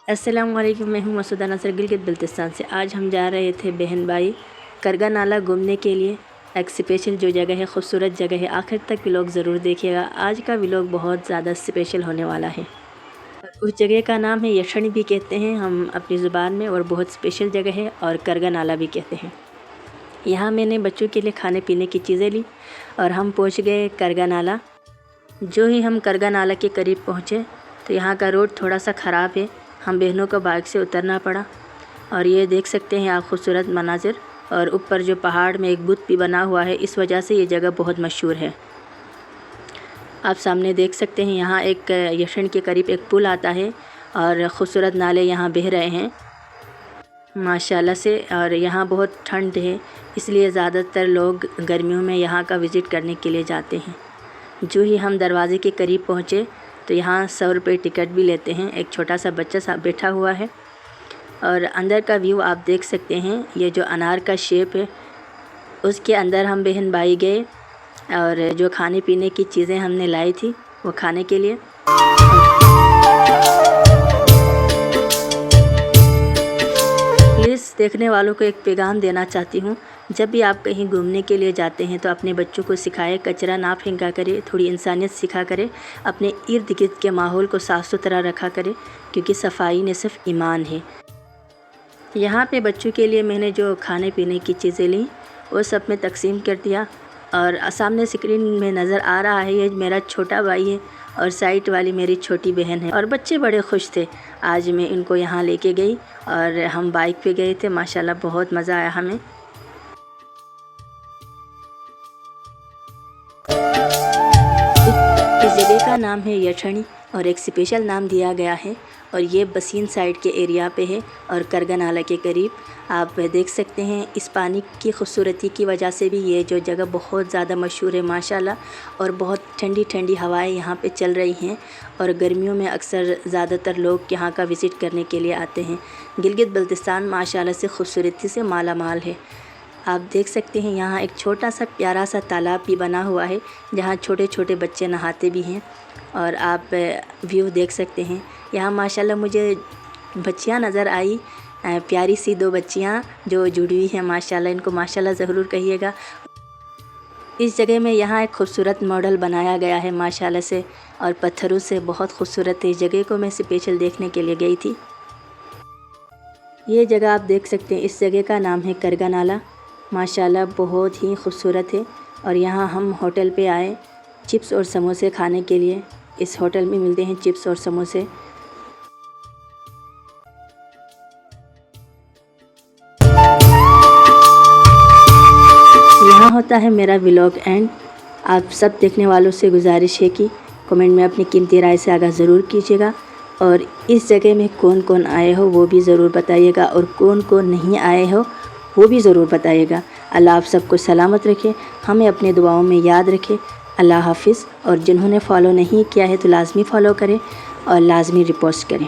अस्सलाम वालेकुम, मैं हूँ मसूदा नसर गिलगित बल्तिस्तान से। आज हम जा रहे थे बहन भाई करगा नाला घूमने के लिए। एक स्पेशल जो जगह है, खूबसूरत जगह है। आखिर तक व्लॉग ज़रूर देखिएगा। आज का व्लॉग बहुत ज़्यादा स्पेशल होने वाला है। उस जगह का नाम है यशनी भी कहते हैं हम अपनी ज़ुबान में, और बहुत स्पेशल जगह है, और करगा नाला भी कहते हैं। यहाँ मैंने बच्चों के लिए खाने पीने की चीज़ें ली और हम पहुँच गए करगा नाला। जो ही हम करगा नाला के करीब पहुँचे तो यहाँ का रोड थोड़ा सा ख़राब है। हम बहनों को बाइक से उतरना पड़ा। और ये देख सकते हैं आप खूबसूरत मनाजिर, और ऊपर जो पहाड़ में एक बुत भी बना हुआ है, इस वजह से ये जगह बहुत मशहूर है। आप सामने देख सकते हैं यहाँ एक यशनी के करीब एक पुल आता है और ख़ूबसूरत नाले यहाँ बह रहे हैं माशाल्लाह से। और यहाँ बहुत ठंड है, इसलिए ज़्यादातर लोग गर्मियों में यहाँ का विज़िट करने के लिए जाते हैं। जो ही हम दरवाज़े के करीब पहुँचे तो यहाँ 100 रुपये टिकट भी लेते हैं। एक छोटा सा बच्चा सा बैठा हुआ है और अंदर का व्यू आप देख सकते हैं। ये जो अनार का शेप है उसके अंदर हम बहन भाई गए, और जो खाने पीने की चीज़ें हमने लाई थी वो खाने के लिए। प्लीज़ देखने वालों को एक पैगाम देना चाहती हूँ, जब भी आप कहीं घूमने के लिए जाते हैं तो अपने बच्चों को सिखाएं कचरा ना फेंका करें, थोड़ी इंसानियत सिखा करें, अपने इर्द गिर्द के माहौल को साफ़ सुथरा रखा करें, क्योंकि सफाई ने सिर्फ ईमान है। यहाँ पे बच्चों के लिए मैंने जो खाने पीने की चीज़ें ली वो सब में तकसीम कर दिया। और सामने स्क्रीन में नज़र आ रहा है ये मेरा छोटा भाई है और साइड वाली मेरी छोटी बहन है, और बच्चे बड़े खुश थे। आज मैं इनको यहाँ लेके गई और हम बाइक पे गए थे। माशाल्लाह बहुत मज़ा आया हमें। इस जगह का नाम है यशनी और एक स्पेशल नाम दिया गया है, और ये बसीन साइड के एरिया पे है और करगा नाला के करीब। आप देख सकते हैं इस पानी की खूबसूरती की वजह से भी ये जो जगह बहुत ज़्यादा मशहूर है माशाल्लाह। और बहुत ठंडी ठंडी हवाएं यहाँ पे चल रही हैं, और गर्मियों में अक्सर ज़्यादातर लोग यहाँ का विज़िट करने के लिए आते हैं। गिलगित बल्तिस्तान माशाल्लाह से खूबसूरती से माला माल है। आप देख सकते हैं यहाँ एक छोटा सा प्यारा सा तालाब भी बना हुआ है जहाँ छोटे छोटे बच्चे नहाते भी हैं, और आप व्यू देख सकते हैं। यहाँ माशाल्लाह मुझे बच्चियाँ नज़र आई, प्यारी सी 2 बच्चियाँ जो जुड़ी हुई हैं माशाल्लाह। इनको माशाल्लाह ज़रूर कहिएगा। इस जगह में यहाँ एक खूबसूरत मॉडल बनाया गया है माशाल्लाह से, और पत्थरों से बहुत खूबसूरत है। इस जगह को मैं स्पेशल देखने के लिए गई थी। ये जगह आप देख सकते हैं, इस जगह का नाम है करगा नाला। माशाल्लाह बहुत ही खूबसूरत है। और यहाँ हम होटल पे आए चिप्स और समोसे खाने के लिए। इस होटल में मिलते हैं चिप्स और समोसे। यहाँ होता है मेरा व्लॉग एंड। आप सब देखने वालों से गुजारिश है कि कमेंट में अपनी कीमती राय से आगाह ज़रूर कीजिएगा, और इस जगह में कौन कौन आए हो वो भी ज़रूर बताइएगा, और कौन कौन नहीं आए हो वो भी ज़रूर बताइएगा। अल्लाह आप सबको सलामत रखे, हमें अपने दुआओं में याद रखे। अल्लाह हाफिज़। और जिन्होंने फॉलो नहीं किया है तो लाज़मी फ़ॉलो करें और लाज़मी रिपोस्ट करें।